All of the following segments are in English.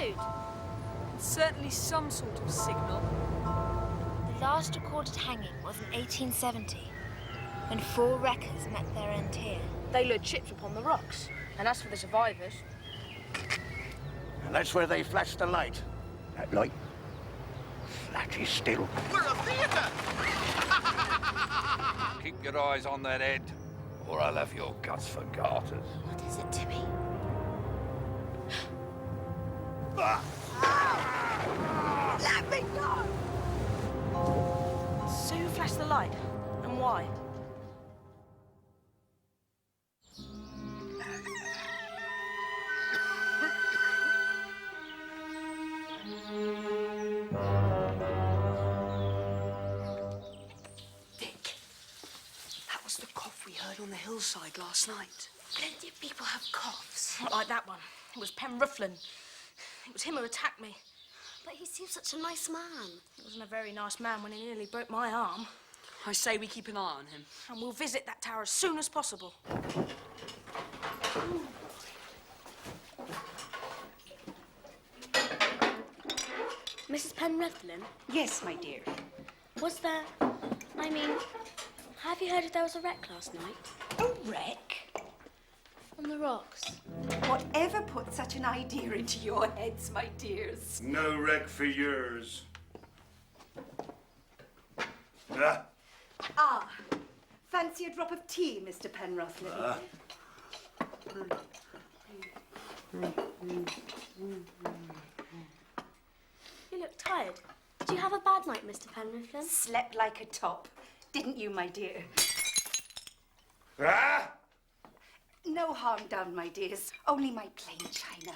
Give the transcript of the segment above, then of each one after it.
code? It's certainly some sort of signal. The last recorded hanging was in 1870, when 4 wreckers met their end here. They lured ships upon the rocks. And as for the survivors... And that's where they flashed the light. That light, flat is still. We're a theatre! Keep your eyes on that head, or I'll have your guts for garters. What is it, Timmy? Let me go! So who flashed the light? And why? Dick, that was the cough we heard on the hillside last night. Plenty of people have coughs. Not like that one. It was Pen Rufflin. It was him who attacked me. But he seems such a nice man. He wasn't a very nice man when he nearly broke my arm. I say we keep an eye on him. And we'll visit that tower as soon as possible. Mrs. Penruthlin, Yes, my dear. was there... I mean, have you heard if there was a wreck last night? A wreck? On the rocks? Whatever put such an idea into your heads, my dears? No wreck for yours. Ah, Ah, fancy a drop of tea, Mr. Penruthlin? You look tired. Did you have a bad night, Mr. Penruthlin? Slept like a top, didn't you, my dear? ah! No harm done, my dears. Only my plain china.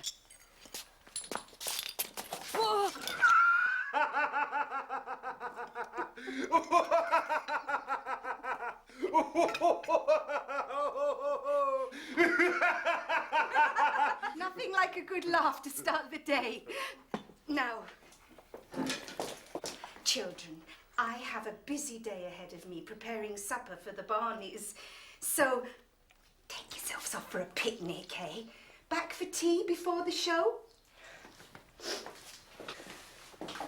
Nothing like a good laugh to start the day. Now, children, I have a busy day ahead of me preparing supper for the Barneys. So, take yourselves off for a picnic, eh? Back for tea before the show?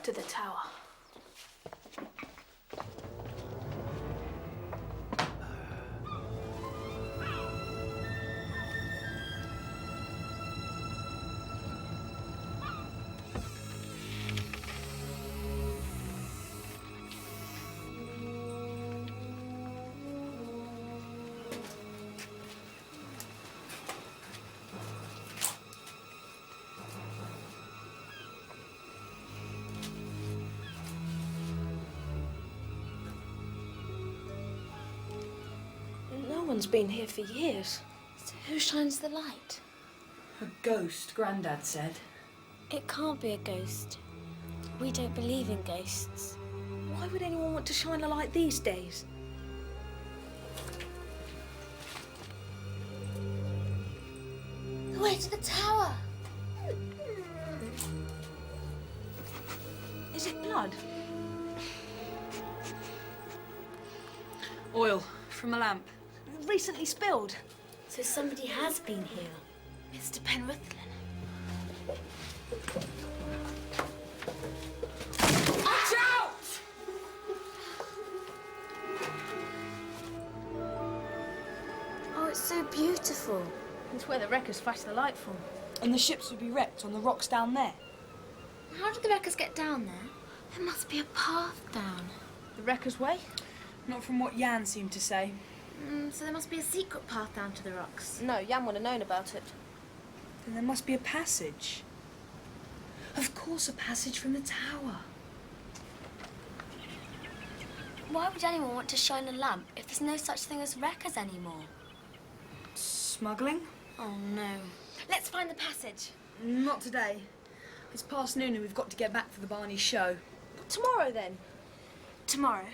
To the tower. No one's been here for years. So who shines the light? A ghost, Grandad said. It can't be a ghost. We don't believe in ghosts. Why would anyone want to shine a light these days? The way to the tower! Is it blood? Oil from a lamp. Recently spilled. So somebody has been here. Mr. Penruthlin. Watch out! Oh, it's so beautiful. It's where the wreckers flashed the light from. And the ships would be wrecked on the rocks down there. How did the wreckers get down there? There must be a path down. The wreckers' way? Not from what Jan seemed to say. So there must be a secret path down to the rocks. No, Jan would have known about it. Then there must be a passage. Of course, a passage from the tower. Why would anyone want to shine a lamp if there's no such thing as wreckers anymore? Smuggling? Oh, no. Let's find the passage. Not today. It's past noon and we've got to get back for the Barney show. Tomorrow, then. Tomorrow.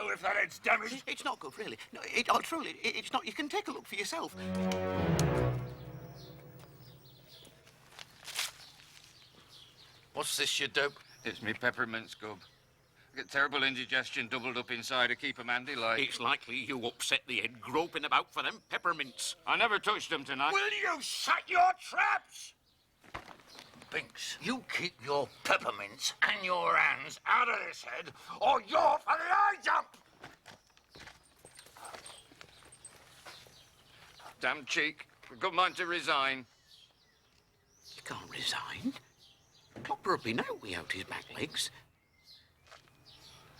know if that head's damaged? It's not good, really. No, truly, it's not. You can take a look for yourself. What's this, you dope? It's me peppermint scub. I get terrible indigestion doubled up inside. I keep 'em handy like. It's likely you upset the head groping about for them peppermints. I never touched them tonight. Will you shut your traps? Binks, you keep your peppermints and your hands out of this head, or you're for the high jump! Damn cheek. A good mind to resign. You can't resign. Clopper will be now without his back legs.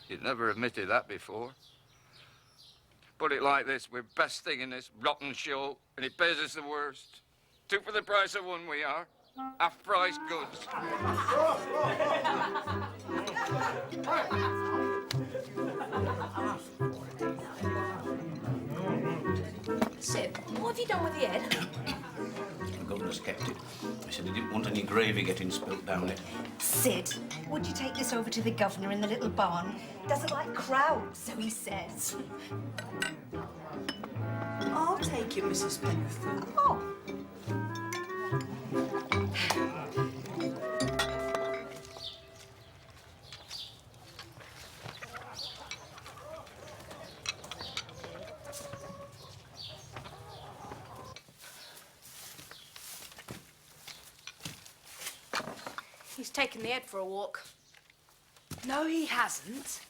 You'd never admitted that before. Put it like this, we're best thing in this rotten show, and it pays us the worst. 2 for the price of 1 we are. Half-price goods. Sip, what have you done with the head? The governor's kept it. He said he didn't want any gravy getting spilt down it. Sid, would you take this over to the governor in the little barn? Doesn't like crowds, so he says. I'll take it, Mrs. Pennyfield. Oh. He's taken the head for a walk. No, he hasn't.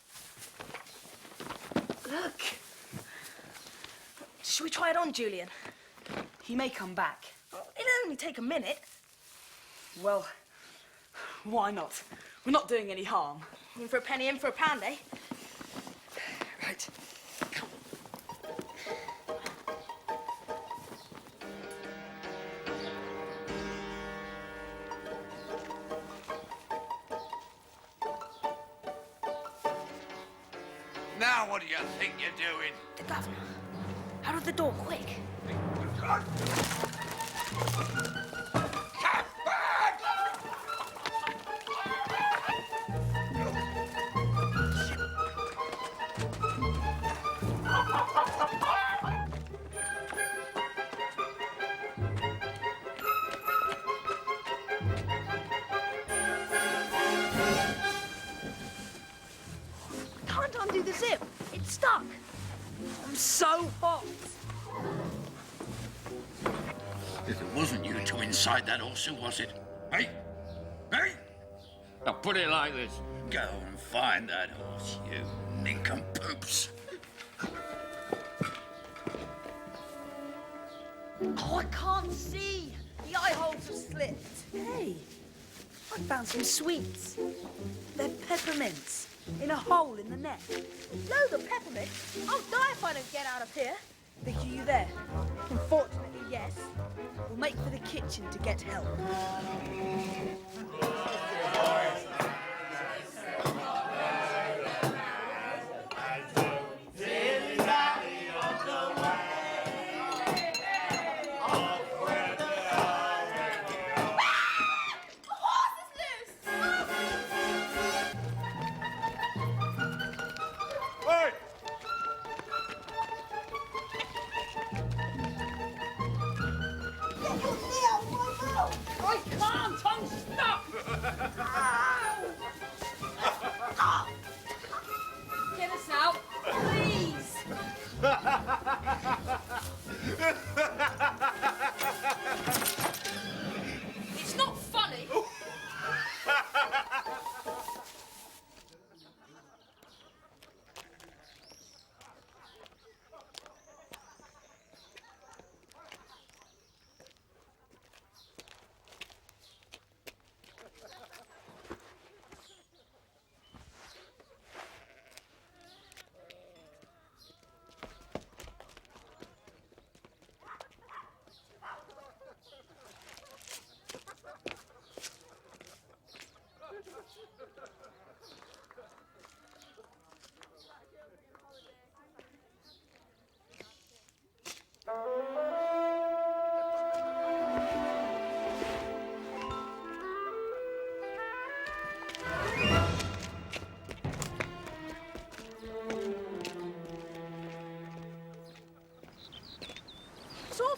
Look. Should we try it on, Julian? He may come back. It'll only take a minute. Well, why not? We're not doing any harm. In for a penny, in for a pound, eh? Right. Now what do you think you're doing? The governor. Out of the door, quick. Come back! Can't undo the zip. It's stuck. I'm so hot. If it wasn't you two inside that horse, who was it? Hey? Hey? Now put it like this. Go and find that horse, you nincompoops. Oh, I can't see. The eye holes have slipped. Hey, I found some sweets. They're peppermints in a hole in the neck. Load of peppermint. I'll die if I don't get out of here. Vicky, you there? Unfortunately, yes. We'll make for the kitchen to get help. Hey! I can't. I'm stuck. Get us out, please. It's not funny.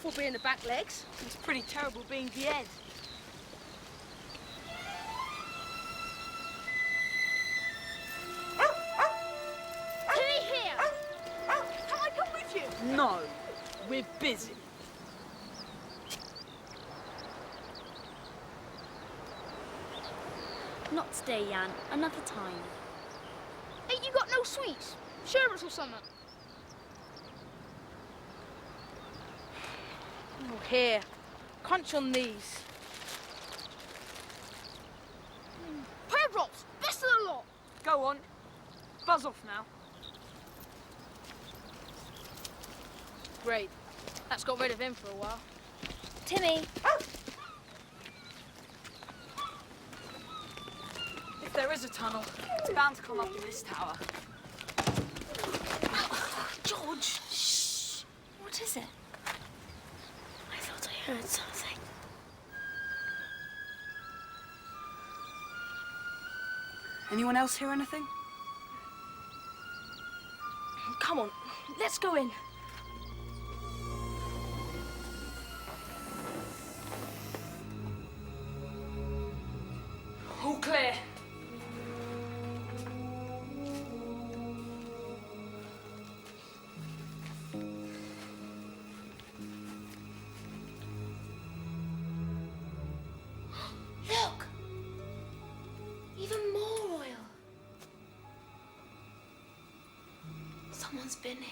awful being the back legs. It's pretty terrible being the head. Timmy here! Can I come with you? No, we're busy. Not today, Jan. Another time. Ain't you got no sweets? Sherbets or something? Oh, here. Crunch on these. Pear drops! Best of the lot! Go on. Buzz off now. Great. That's got rid of him for a while. Timmy, If there is a tunnel, it's bound to come up in this tower. George. Shh. What is it? I thought I heard something. Anyone else hear anything? Come on, let's go in. All clear. Look! Even more oil. Someone's been here.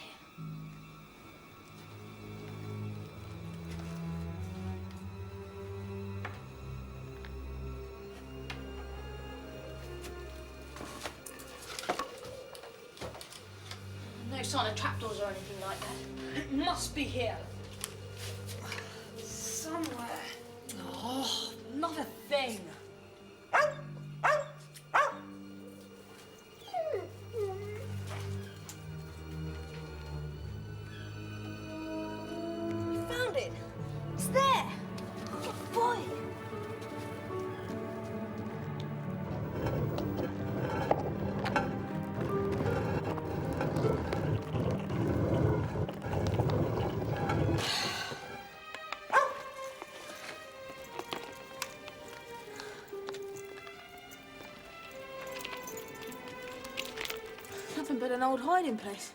No sign of trapdoors or anything like that. It must be here. Somewhere. Oh, not a thing. You found it. It's there. Good boy. Nothing but an old hiding place.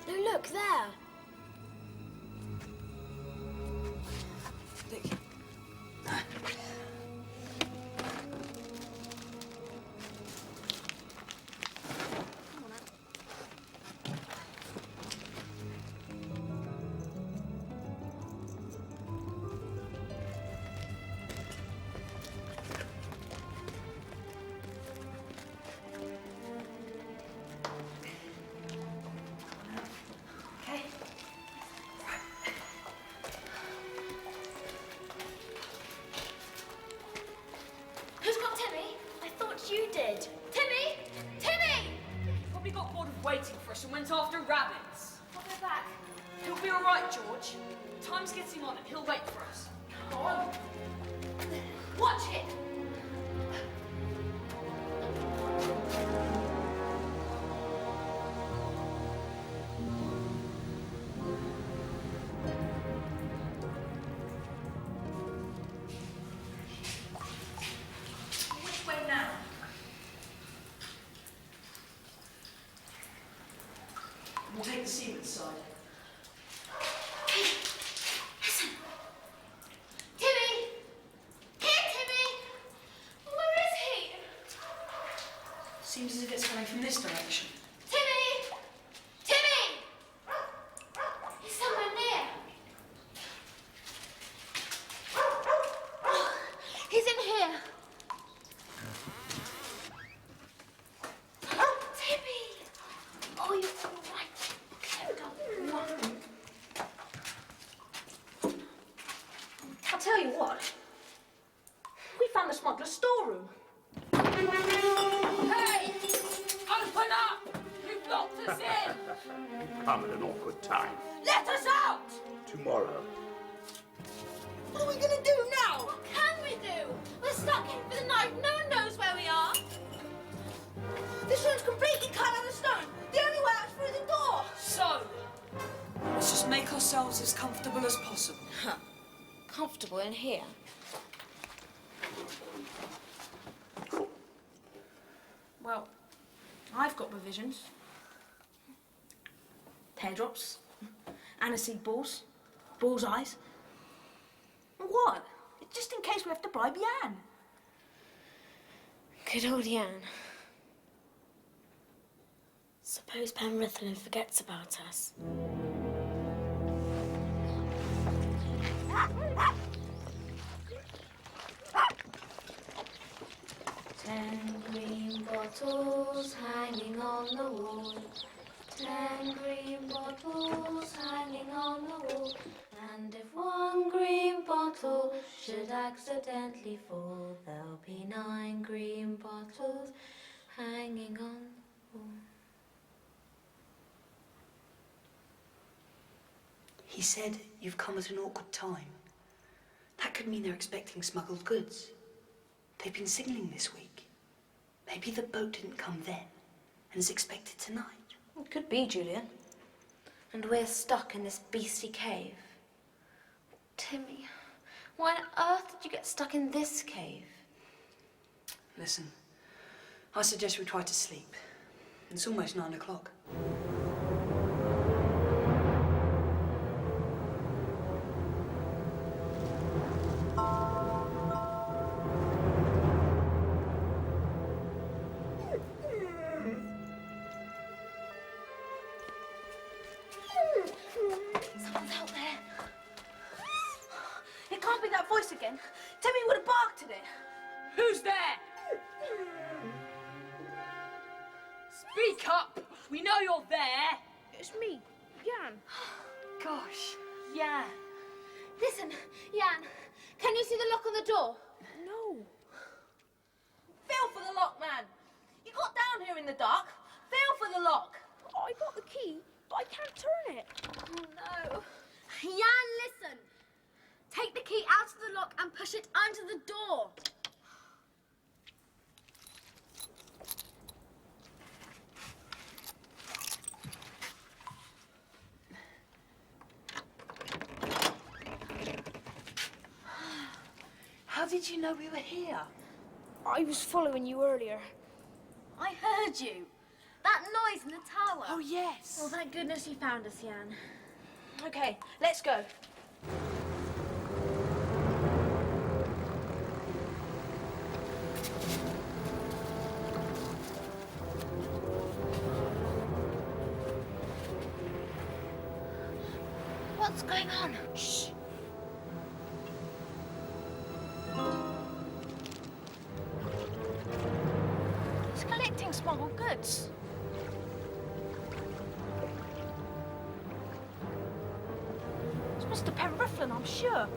No, look, there. Look. Who's got Timmy? I thought you did. Timmy! Timmy! Probably got bored of waiting for us and went after rabbits. I'll go back. He'll be all right, George. Time's getting on and he'll wait for us. Go on. Watch it. Which way now? We'll take the seaman's side. Listen. Timmy! Here, Timmy! Where is he? Seems as if it's coming from this direction. Timmy! Timmy! He's somewhere near. He's in here. Timmy! Oh, you're all right. Okay, go on. I'll tell you what. We found the smuggler's storeroom. Hey! Open up! You've locked us in! Come at an awkward time. Let us out! Tomorrow. What are we gonna do now? What can we do? We're stuck in for the night. No one knows where we are. This room's completely cut out of stone. The only way out is through the door. So, let's just make ourselves yourselves as comfortable as possible. Huh. Comfortable in here? Well, I've got provisions. Teardrops, aniseed balls, bullseyes. What? Just in case we have to bribe Jan. Good old Jan. Suppose Penrithlen forgets about us. Ten green bottles hanging on the wall. 10 green bottles hanging on the wall. And if one green bottle should accidentally fall, there'll be 9 green bottles hanging on the wall. He said you've come at an awkward time. That could mean they're expecting smuggled goods. They've been signalling this week. Maybe the boat didn't come then and is expected tonight. It could be, Julian. And we're stuck in this beastly cave. Timmy, why on earth did you get stuck in this cave? Listen, I suggest we try to sleep. It's almost 9 o'clock. Someone's out there. It can't be that voice again. Timmy would have barked at it. Who's there? Speak up! We know you're there! It's me, Jan. Gosh. Yeah. Listen, Jan, can you see the lock on the door? No. Feel for the lock, man. You got down here in the dark. Feel for the lock. I got the key, but I can't turn it. Oh, no. Jan, listen! Take the key out of the lock and push it under the door. How did you know we were here? I was following you earlier. I heard you. That noise in the tower. Oh, yes. Well, thank goodness you found us, Jan. Okay, let's go. What's going on? Shh. He's collecting smuggled goods. It's Mr. Penrithlen, I'm sure.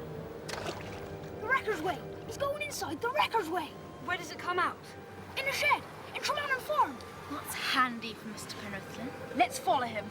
The Wrecker's Way. He's going inside the Wrecker's Way. Where does it come out? In the shed, in Tremaine Farm. That's handy for Mr. Penrithlen. Let's follow him.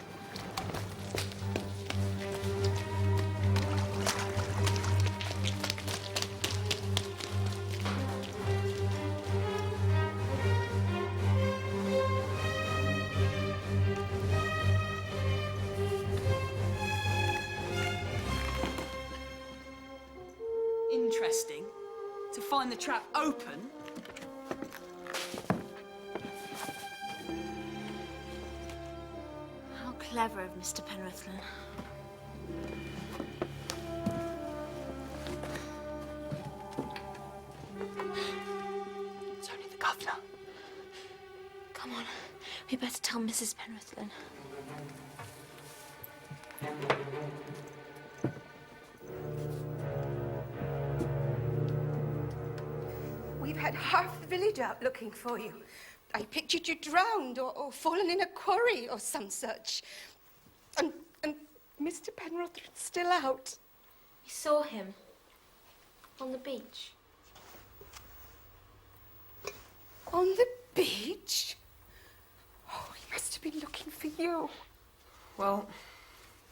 Interesting. To find the trap open. How clever of Mr. Penrithlen. It's only the governor. Come on, we better tell Mrs. Penrithlen. We've had half the village out looking for you. I pictured you drowned or fallen in a quarry or some such. And Mr. Penrithlen's still out. We saw him on the beach. On the beach? Oh, he must have been looking for you. Well,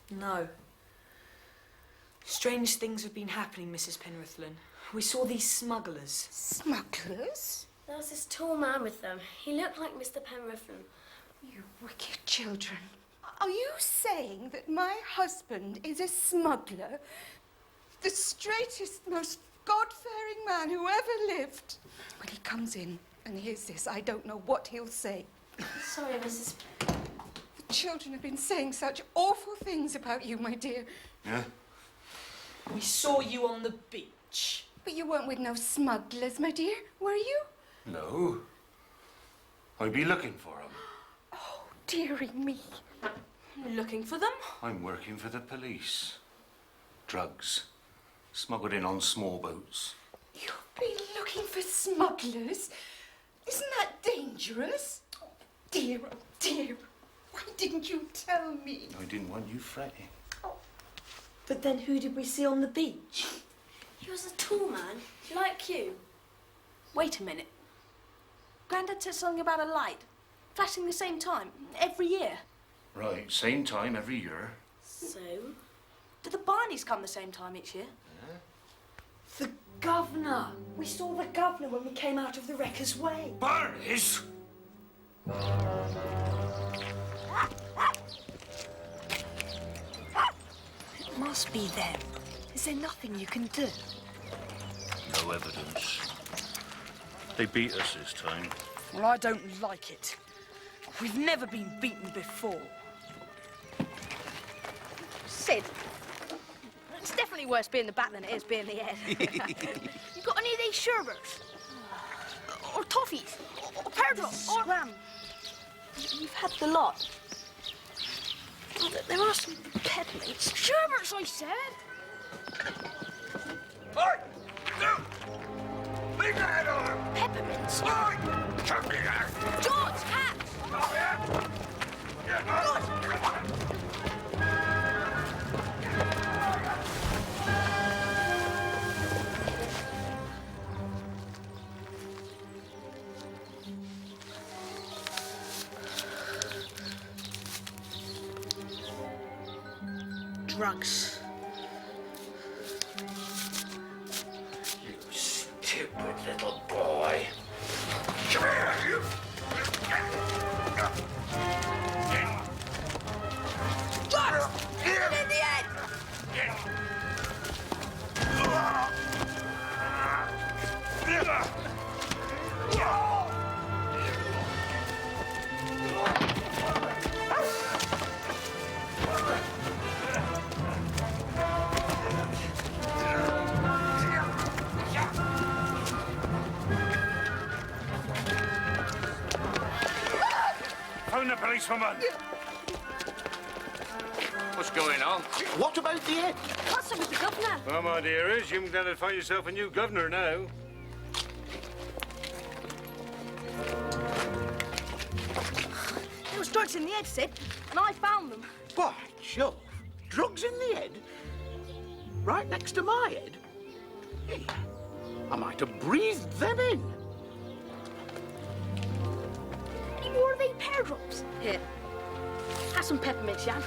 no. Strange things have been happening, Mrs. Penrithlen. We saw these smugglers. Smugglers? There was this tall man with them. He looked like Mr. Penrithlen. You wicked children. Are you saying that my husband is a smuggler? The straightest, most God-fearing man who ever lived? When he comes in and hears this, I don't know what he'll say. Sorry, Mrs. The children have been saying such awful things about you, my dear. Yeah? We saw you on the beach. But you weren't with no smugglers, my dear, were you? No. I'd be looking for him. Oh, dearie me. Looking for them? I'm working for the police. Drugs. Smuggled in on small boats. You've been looking for smugglers? Isn't that dangerous? Oh, dear, oh, dear. Why didn't you tell me? I didn't want you fretting. But then who did we see on the beach? He was a tall man, like you. Wait a minute. Grandad said something about a light flashing the same time every year. Right, same time every year. So? Do the Barneys come the same time each year? The governor. We saw the governor when we came out of the Wreckers' Way. Barneys? It must be them. Is there nothing you can do? No evidence. They beat us this time. Well, I don't like it. We've never been beaten before. Sid, it's definitely worse being the back than it is being the head. You got any of these sherbets? Or toffees? Or pear drops? Or... Scram. You've had the lot. Oh, there are some peppermints. Sherbets, I said! Oi! No! Leave the head on! Peppermints? Oi! Come here! George, hat! Stop here! Drugs. You stupid little boy. Come here, you! Drugs! Hit him in the head! Phone the policewoman! What's going on? What about the head? What's up with the governor? Well, my dearest, you're going to find yourself a new governor now. There was drugs in the head, Sid, and I found them. By Jove, drugs in the head? Right next to my head? Hey, I might have breathed them in. Any more of these pear drops? Here. Have some peppermints, Jan.